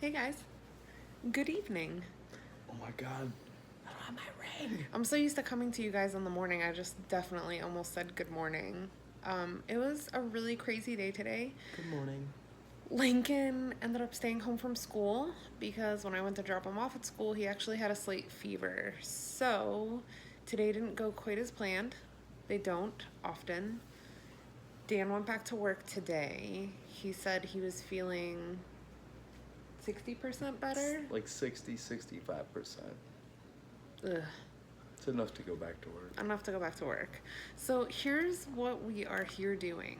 Hey guys, good evening. Oh my god, I don't have my ring. I'm so used to coming to you guys in the morning, I just definitely almost said good morning. It was a really crazy day today. Good morning. Lincoln ended up staying home from school because when I went to drop him off at school, he actually had a slight fever. So today didn't go quite as planned. They don't often. Dan went back to work today. He said he was feeling 60% better. Like 65%. Ugh. It's enough to go back to work. Enough to go back to work. So here's what we are here doing.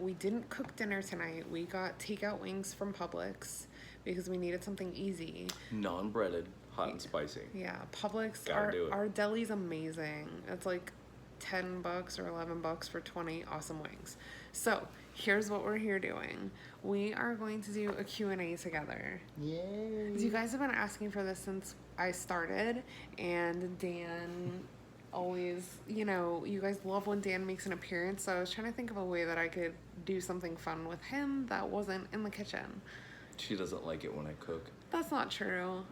We didn't cook dinner tonight. We got takeout wings from Publix because we needed something easy. Non-breaded, hot and spicy. Yeah, Publix. Gotta do it. Our deli's amazing. It's like $10 or $11 for 20 awesome wings. So here's what we're here doing. We are going to do a Q&A together. Yay! You guys have been asking for this since I started, and Dan always, you guys love when Dan makes an appearance, so I was trying to think of a way that I could do something fun with him that wasn't in the kitchen. She doesn't like it when I cook. That's not true.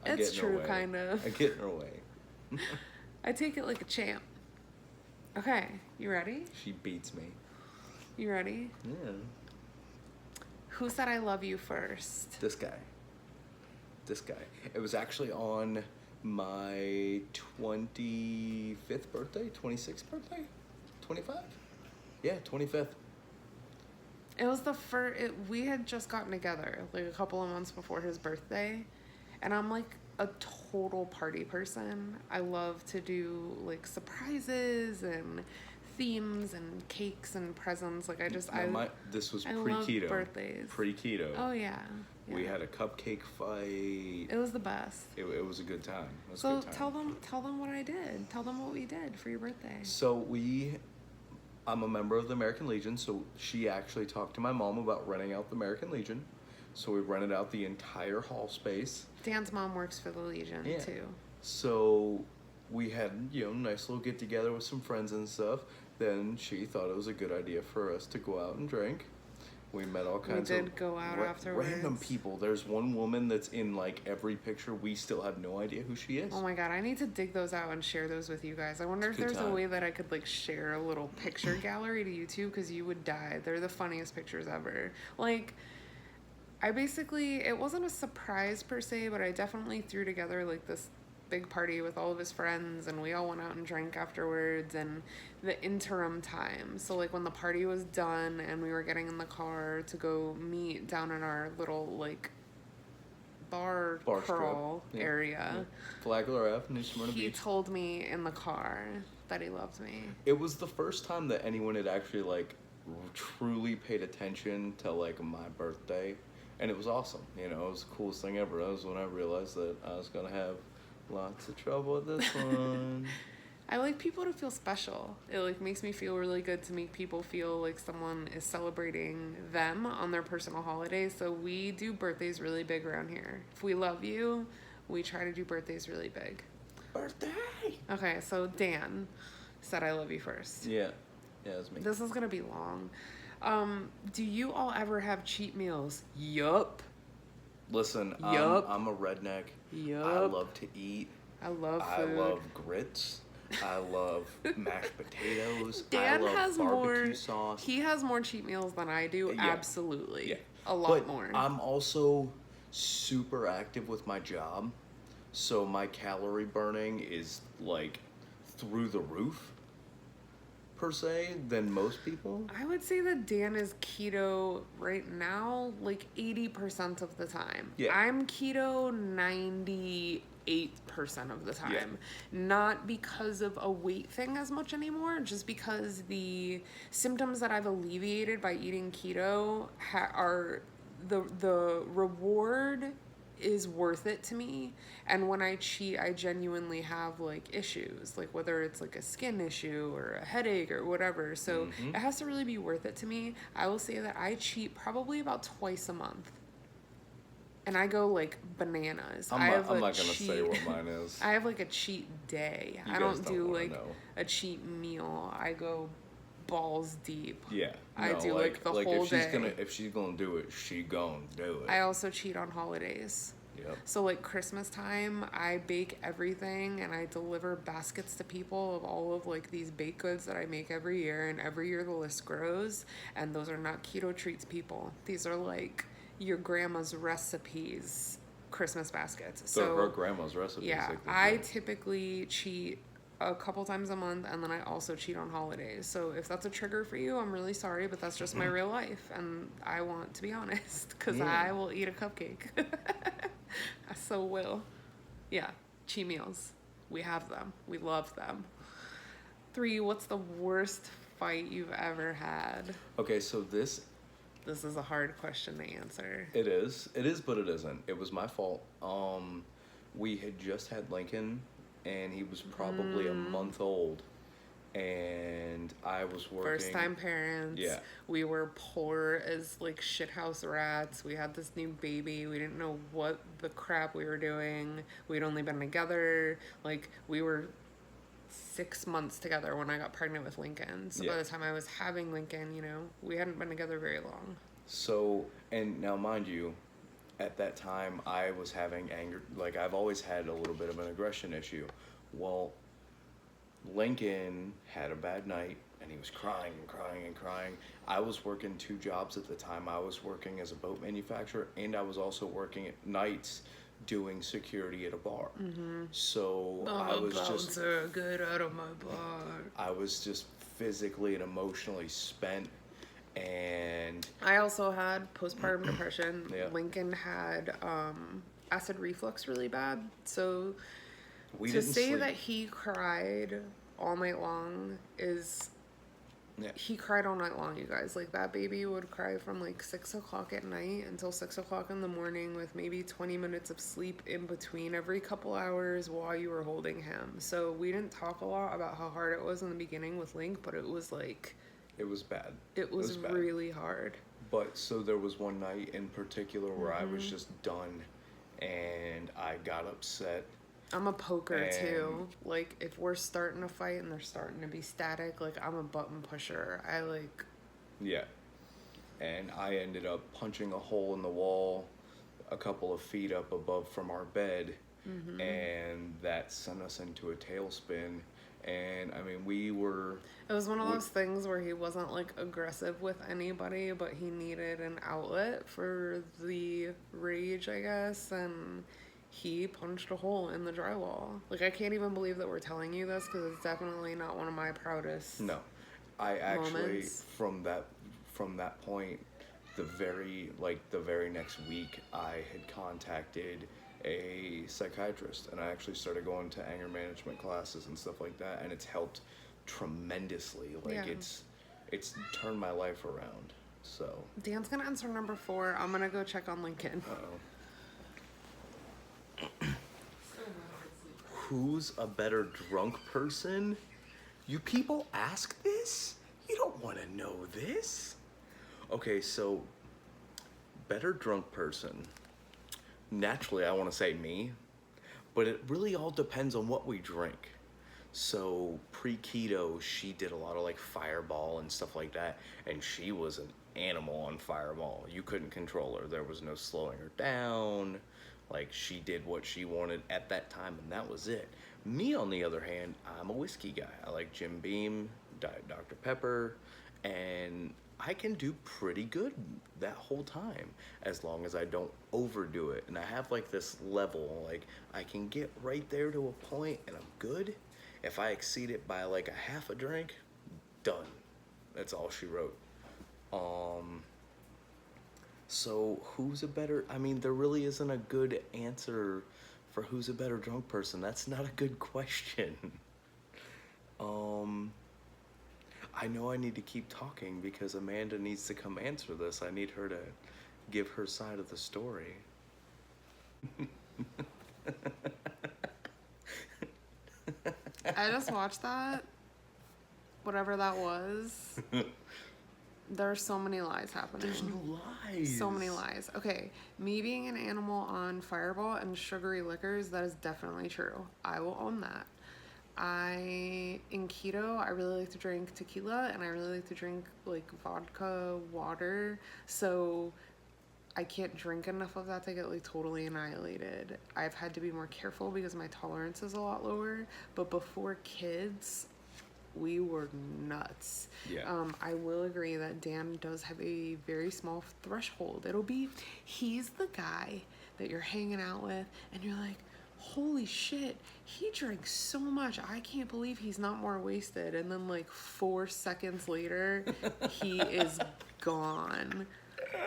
I It's get in her true, way. kind of. I get in her way. I take it like a champ. Okay, you ready? She beats me. You ready? Yeah. Who said I love you first? This guy. It was actually on my 25th birthday? 26th birthday? 25? Yeah, 25th. It was the first, we had just gotten together like a couple of months before his birthday, and I'm like a total party person. I love to do like surprises and themes and cakes and presents. Like This was I love pre-keto. birthdays. Pre-keto. Oh yeah. We had a cupcake fight. It was the best. It was a good time. It was So a good time. tell them what I did. Tell them what we did for your birthday. So I'm a member of the American Legion, so she actually talked to my mom about renting out the American Legion. So we rented out the entire hall space. Dan's mom works for the Legion too. So we had, nice little get together with some friends and stuff. Then she thought it was a good idea for us to go out and drink. We met all kinds of... We did go out afterwards. Random people. There's one woman that's in, like, every picture. We still have no idea who she is. Oh my god, I need to dig those out and share those with you guys. I wonder if there's a way that I could, like, share a little picture gallery to YouTube, because you would die. They're the funniest pictures ever. Like, it wasn't a surprise per se, but I definitely threw together, like, this big party with all of his friends, and we all went out and drank afterwards, and the interim time, so like when the party was done and we were getting in the car to go meet down in our little like bar crawl area. Yeah. Flagler Ave, New Smyrna Beach. He told me in the car that he loved me. It was the first time that anyone had actually like truly paid attention to like my birthday, and it was awesome. It was the coolest thing ever. That was when I realized that I was gonna have lots of trouble with this one. I like people to feel special. It like makes me feel really good to make people feel like someone is celebrating them on their personal holidays. So we do birthdays really big around here. If we love you, we try to do birthdays really big. Birthday! Okay, so Dan said I love you first. Yeah, it's me. This is gonna be long. Do you all ever have cheat meals? Yup. Listen, Yup. I'm a redneck. Yup. I love to eat. I love food. I love grits. I love mashed potatoes. Dan I love has barbecue more sauce. He has more cheat meals than I do. Yeah. Absolutely. Yeah. A lot but more. I'm also super active with my job, so my calorie burning is like through the roof per se than most people. I would say that Dan is keto right now like 80% of the time. Yeah. I'm keto 98% of the time. Yeah. Not because of a weight thing as much anymore, just because the symptoms that I've alleviated by eating keto are the reward is worth it to me, and when I cheat I genuinely have like issues, like whether it's like a skin issue or a headache or whatever, so it has to really be worth it to me. I will say that I cheat probably about twice a month, and I go like bananas. I'm not gonna say what mine is. I have like a cheat day. I don't do like a cheat meal. I go balls deep. Yeah. I do like the whole day. If she's gonna do it, she gonna do it. I also cheat on holidays. Yep. So like Christmas time, I bake everything and I deliver baskets to people of all of like these baked goods that I make every year, and every year the list grows, and those are not keto treats, people. These are like your grandma's recipes Christmas baskets. So her grandma's recipes. yeah, like I typically cheat a couple times a month, and then I also cheat on holidays. So if that's a trigger for you, I'm really sorry, but that's just my real life, and I want to be honest, because I will eat a cupcake. I so will. Yeah, cheat meals. We have them. We love them. 3, what's the worst fight you've ever had? Okay, so this is a hard question to answer. It is, but it isn't. It was my fault. We had just had Lincoln, and he was probably a month old, and I was working. First time parents. Yeah. We were poor as like shithouse rats. We had this new baby. We didn't know what the crap we were doing. We'd only been together. Like, we were 6 months together when I got pregnant with Lincoln. So by the time I was having Lincoln, we hadn't been together very long. So, and now mind you, at that time I was having anger. Like, I've always had a little bit of an aggression issue. Well, Lincoln had a bad night, and he was crying and crying and crying. I was working 2 jobs at the time. I was working as a boat manufacturer, and I was also working at nights doing security at a bar. So I was just get out of my bar. I was just physically and emotionally spent, and I also had postpartum depression. Yeah. Lincoln had acid reflux really bad. So we to didn't say sleep. that he cried all night long is... Yeah. He cried all night long, you guys. Like, that baby would cry from like 6 o'clock at night until 6 o'clock in the morning, with maybe 20 minutes of sleep in between every couple hours while you were holding him. So we didn't talk a lot about how hard it was in the beginning with Link, but it was like... It was bad. It was really hard. But so there was one night in particular where I was just done, and I got upset. I'm a poker too. Like, if we're starting a fight and they're starting to be static, like, I'm a button pusher. Yeah. And I ended up punching a hole in the wall a couple of feet up above from our bed, and that sent us into a tailspin. And I mean, it was one of those things where he wasn't like aggressive with anybody, but he needed an outlet for the rage, I guess, and he punched a hole in the drywall. Like, I can't even believe that we're telling you this, because it's definitely not one of my proudest. No, I actually moments. from that point, the very next week, I had contacted a psychiatrist, and I actually started going to anger management classes and stuff like that, and it's helped tremendously. Like, it's turned my life around. So Dan's gonna answer number 4. I'm gonna go check on Lincoln. Who's a better drunk person? You people ask this? You don't want to know this. Okay, so better drunk person. Naturally, I want to say me, but it really all depends on what we drink. So pre-keto, she did a lot of like Fireball and stuff like that, and she was an animal on Fireball. You couldn't control her. There was no slowing her down. Like, she did what she wanted at that time, and that was it. Me, on the other hand, I'm a whiskey guy. I like Jim Beam, Diet Dr. Pepper, and I can do pretty good that whole time as long as I don't overdo it. And I have like this level, like I can get right there to a point and I'm good. If I exceed it by like a half a drink, done. That's all she wrote. So who's a better, I mean, there really isn't a good answer for who's a better drunk person. That's not a good question. I know I need to keep talking because Amanda needs to come answer this. I need her to give her side of the story. I just watched that. Whatever that was. There are so many lies happening. There's no lies. So many lies. Okay, me being an animal on Fireball and sugary liquors, that is definitely true. I will own that. In keto, I really like to drink tequila and I really like to drink like vodka water. So I can't drink enough of that to get like totally annihilated. I've had to be more careful because my tolerance is a lot lower. But before kids, we were nuts. Yeah. I will agree that Dan does have a very small threshold. He's the guy that you're hanging out with and you're like, holy shit, he drinks so much. I can't believe he's not more wasted. And then like 4 seconds later, he is gone.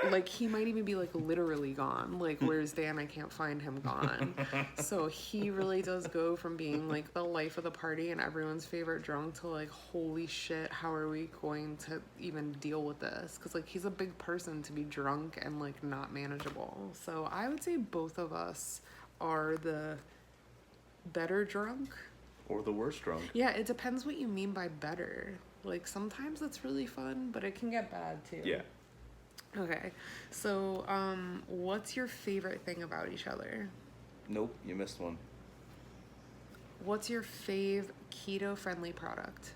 Like he might even be like literally gone. Like where's Dan? I can't find him, gone. So he really does go from being like the life of the party and everyone's favorite drunk to like, holy shit, how are we going to even deal with this? Because like he's a big person to be drunk and like not manageable. So I would say both of us are the better drunk. Or the worst drunk. Yeah, it depends what you mean by better. Like sometimes it's really fun, but it can get bad too. Yeah. Okay, so what's your favorite thing about each other? Nope, you missed one. What's your fave keto-friendly product?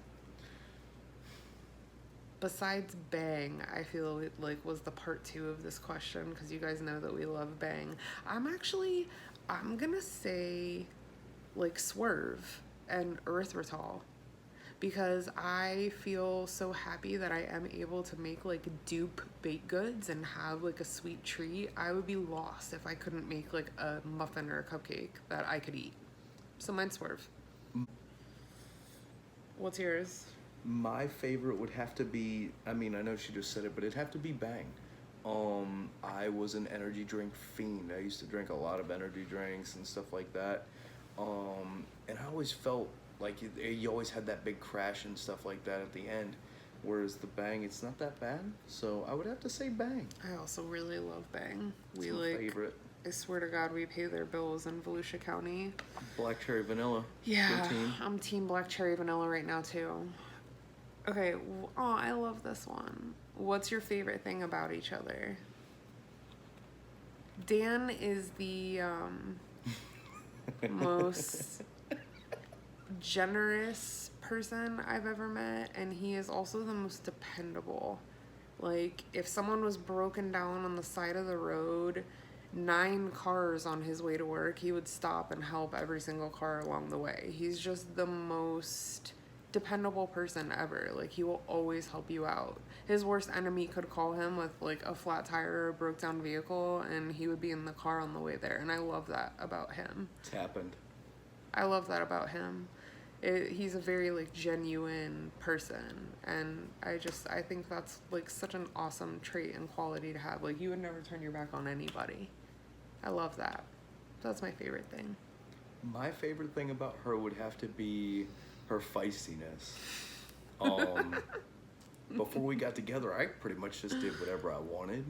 Besides Bang, I feel like was the part 2 of this question because you guys know that we love Bang. I'm gonna say like Swerve and erythritol. Because I feel so happy that I am able to make like dupe baked goods and have like a sweet treat. I would be lost if I couldn't make like a muffin or a cupcake that I could eat. So mine's Swerve. What's yours? My favorite would have to be, I mean, I know she just said it, but it'd have to be Bang. I was an energy drink fiend. I used to drink a lot of energy drinks and stuff like that. And I always felt like you always had that big crash and stuff like that at the end, whereas the Bang, it's not that bad. So I would have to say Bang. I also really love Bang. It's my favorite. I swear to God, we pay their bills in Volusia County. Black cherry vanilla. Yeah, Good team. I'm team black cherry vanilla right now too. Okay, I love this one. What's your favorite thing about each other? Dan is the most generous person I've ever met, and he is also the most dependable. Like, if someone was broken down on the side of the road, 9 cars on his way to work, he would stop and help every single car along the way. He's just the most dependable person ever. Like, he will always help you out. His worst enemy could call him with like a flat tire or a broke down vehicle, and he would be in the car on the way there. And I love that about him. It's happened. I love that about him. He's a very like genuine person, and I think that's like such an awesome trait and quality to have. Like, you would never turn your back on anybody. I love that. That's my favorite thing. My favorite thing about her would have to be her feistiness. Before we got together, I pretty much just did whatever I wanted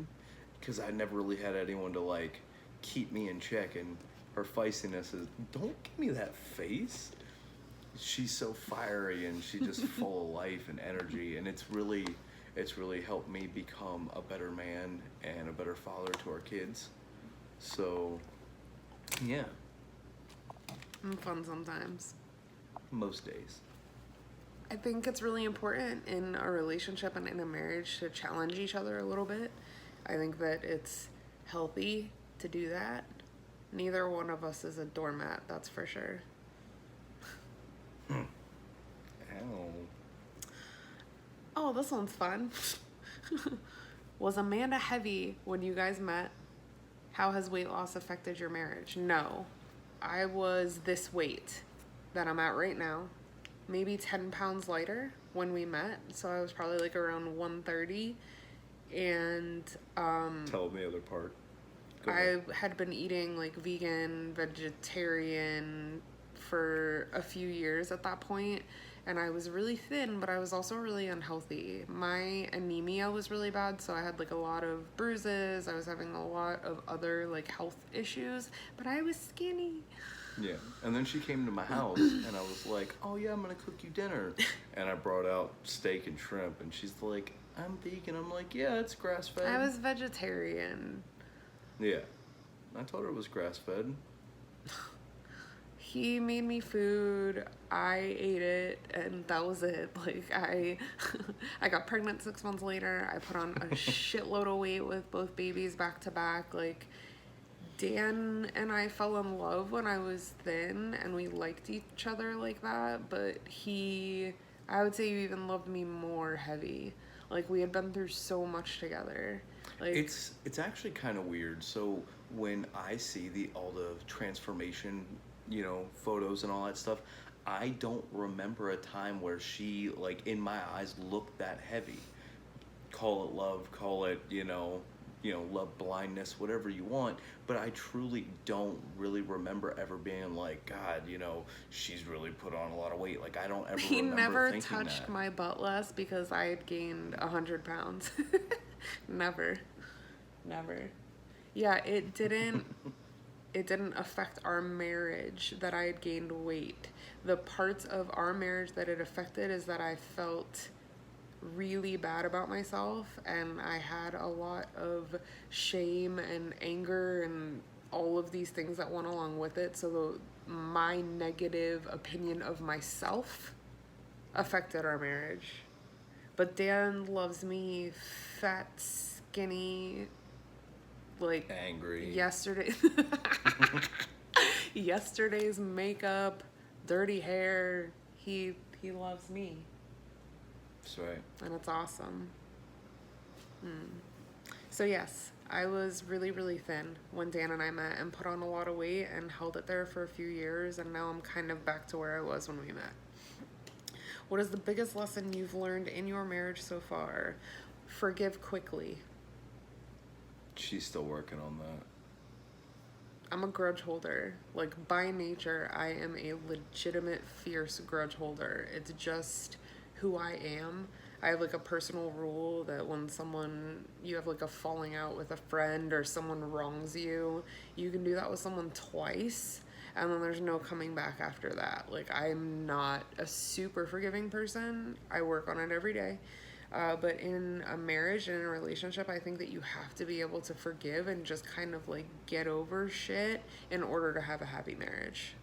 because I never really had anyone to like keep me in check. And her feistiness is, don't give me that face. She's so fiery and she's just full of life and energy, and it's really helped me become a better man and a better father to our kids. So, yeah. I'm fun sometimes. Most days. I think it's really important in a relationship and in a marriage to challenge each other a little bit. I think that it's healthy to do that. Neither one of us is a doormat, that's for sure. Ow. Oh, this one's fun. Was Amanda heavy when you guys met? How has weight loss affected your marriage? No. I was this weight that I'm at right now. Maybe 10 pounds lighter when we met. So I was probably like around 130. And Tell me the other part. I had been eating like vegan, vegetarian for a few years at that point, and I was really thin, but I was also really unhealthy. My anemia was really bad, so I had like a lot of bruises. I was having a lot of other like health issues, but I was skinny. Yeah, and then she came to my house, and I was like, oh yeah, I'm gonna cook you dinner. And I brought out steak and shrimp, and she's like, I'm vegan. I'm like, yeah, it's grass-fed. I was vegetarian. Yeah, I told her it was grass-fed. He made me food. I ate it, and that was it. Like I got pregnant 6 months later. I put on a shitload of weight with both babies back to back. Like Dan and I fell in love when I was thin, and we liked each other like that. But I would say he even loved me more heavy. Like we had been through so much together. Like It's actually kind of weird. So when I see all the transformation, photos and all that stuff, I don't remember a time where she, like, in my eyes, looked that heavy. Call it love, call it, love blindness, whatever you want. But I truly don't really remember ever being like, God, she's really put on a lot of weight. Like, I don't ever he remember never thinking touched that. my butt less because I had gained 100 pounds. Never. Yeah, it didn't affect our marriage that I had gained weight. The parts of our marriage that it affected is that I felt really bad about myself, and I had a lot of shame and anger and all of these things that went along with it. So my negative opinion of myself affected our marriage. But Dan loves me fat, skinny, like Angry. Yesterday's makeup, dirty hair. He loves me. That's right. And it's awesome. So yes, I was really, really thin when Dan and I met and put on a lot of weight and held it there for a few years, and now I'm kind of back to where I was when we met. What is the biggest lesson you've learned in your marriage so far? Forgive quickly. She's still working on that. I'm a grudge holder. Like, by nature, I am a legitimate, fierce grudge holder. It's just who I am. I have, like, a personal rule that when you have, like, a falling out with a friend or someone wrongs you, you can do that with someone twice, and then there's no coming back after that. Like, I'm not a super forgiving person. I work on it every day. But in a marriage and in a relationship, I think that you have to be able to forgive and just kind of like get over shit in order to have a happy marriage.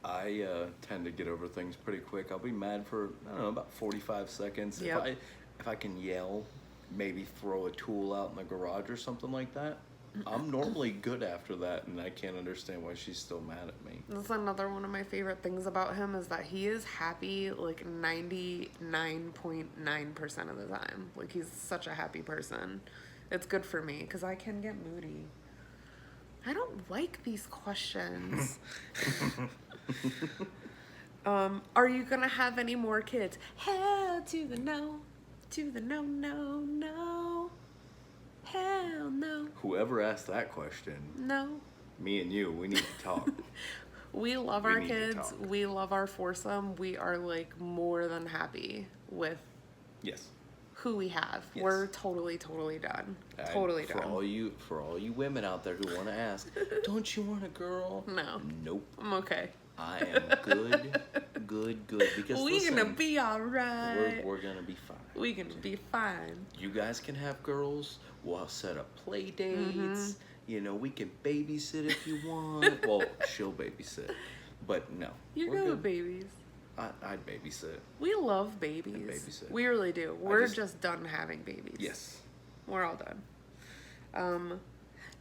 I tend to get over things pretty quick. I'll be mad for, I don't know, about 45 seconds. Yep. If I can yell, maybe throw a tool out in the garage or something like that, I'm normally good after that, and I can't understand why she's still mad at me. That's another one of my favorite things about him is that he is happy like 99.9% of the time. Like, he's such a happy person. It's good for me because I can get moody. I don't like these questions. Are you gonna have any more kids? Hell to the no, no. Hell no. Whoever asked that question, no. Me and you, we need to talk. We love our kids. We love our foursome. We are like more than happy with who we have. Yes. We're totally done. Totally done. For all you women out there who want to ask, don't you want a girl? No. Nope. I'm okay. I am good. Because we're gonna be all right. We're gonna be fine. We're gonna be fine. You guys can have girls. We'll set up play dates. We can babysit if you want. Well, she'll babysit, but no. You're good with babies. I'd babysit. We love babies. And babysit. We really do. We're just done having babies. Yes. We're all done.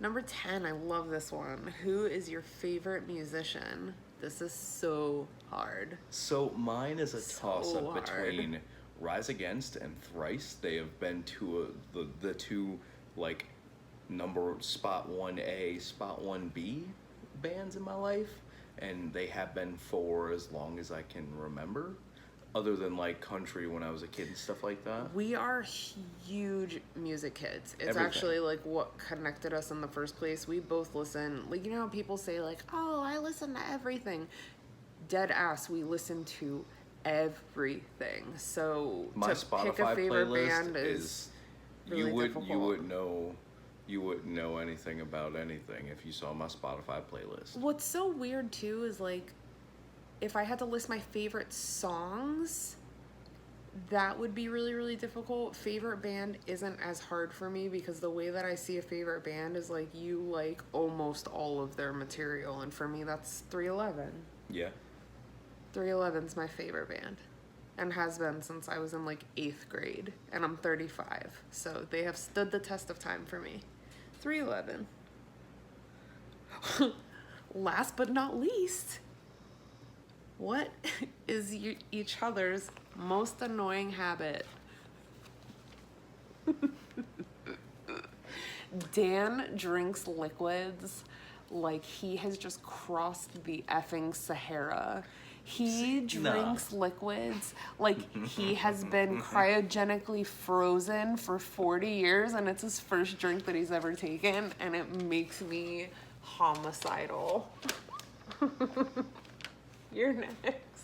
Number 10, I love this one. Who is your favorite musician? This is so hard. So mine is a toss-up between Rise Against and Thrice. They have been the two, like, spot 1A, spot 1B bands in my life, and they have been for as long as I can remember, other than like country when I was a kid and stuff like that. We are huge music kids. It's actually like what connected us in the first place. We both listen, like, you know how people say like, oh, I listen to everything. Dead ass, we listen to everything. So my to Spotify pick a favorite playlist band is really difficult. You wouldn't know anything about anything if you saw my Spotify playlist. What's so weird too is like, if I had to list my favorite songs, That would be really, really difficult. Favorite band isn't as hard for me because the way that I see a favorite band is like you like almost all of their material, and for me that's 311. Yeah. 311's my favorite band and has been since I was in like 8th grade, and I'm 35, so they have stood the test of time for me. 311. Last but not least, what is each other's most annoying habit? Dan drinks liquids like he has just crossed the effing Sahara. He drinks liquids like he has been cryogenically frozen for 40 years and it's his first drink that he's ever taken, and it makes me homicidal. You're next.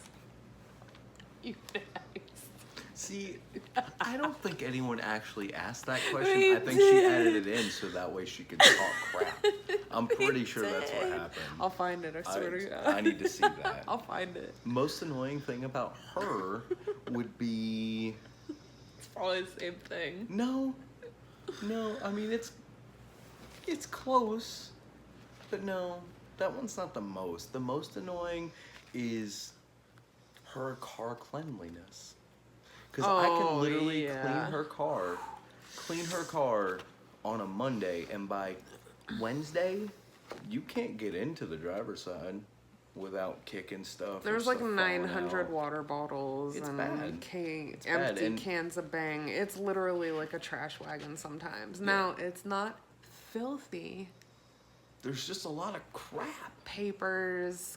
You next. See, I don't think anyone actually asked that question. I think she added it in so that way she could talk crap. I'm pretty sure that's what happened. I'll find it, I swear to God. I need to see that. I'll find it. Most annoying thing about her would be... It's probably the same thing. No, I mean, it's close, but no, that one's not the most. The most annoying is her car cleanliness. Because I can literally clean her car on a Monday, and by Wednesday, you can't get into the driver's side without kicking stuff. There's like 900 water bottles and empty cans of Bang. It's literally like a trash wagon sometimes. Yeah. Now, it's not filthy. There's just a lot of crap. Papers,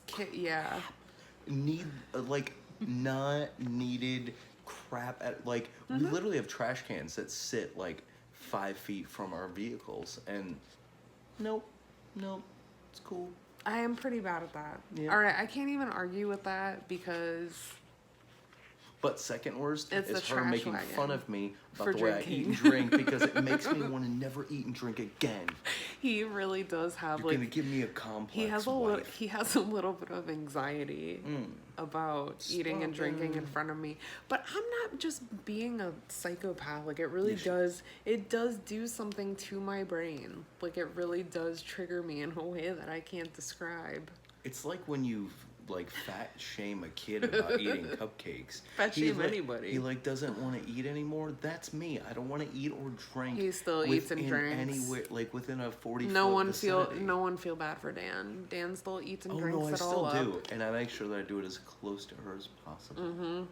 not needed crap we literally have trash cans that sit like 5 feet from our vehicles, and nope, it's cool. I am pretty bad at that. Yeah. All right, I can't even argue with that because... But second worst it's is her making fun of me about the drinking. way I eat and drink because it makes me want to never eat and drink again. He really does have You're gonna give me a complex. He has a little bit of anxiety about eating and drinking in front of me. But I'm not just being a psychopath. Like, it really does. It does do something to my brain. Like, it really does trigger me in a way that I can't describe. It's like when you fat shame a kid about eating cupcakes. Fat shame anybody. He doesn't want to eat anymore. That's me. I don't want to eat or drink. He still eats and drinks. Anywhere, within a 40 no foot one vicinity. No one feel bad for Dan. Dan still eats and drinks I it all up. still do, and I make sure that I do it as close to her as possible.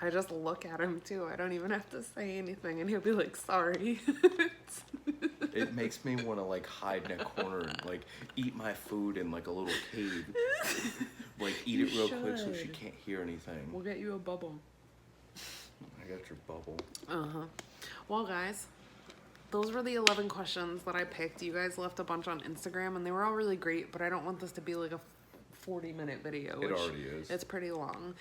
I just look at him too. I don't even have to say anything, and he'll be like, "Sorry." It makes me want to hide in a corner and eat my food in a little cave. Eat it real quick so she can't hear anything. We'll get you a bubble. I got your bubble. Well, guys, those were the 11 questions that I picked. You guys left a bunch on Instagram, and they were all really great, but I don't want this to be like a 40-minute video. It already is. It's pretty long.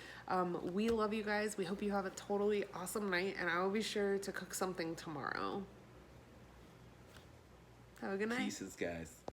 We love you guys. We hope you have a totally awesome night, and I will be sure to cook something tomorrow. Have a good night. Pieces, guys.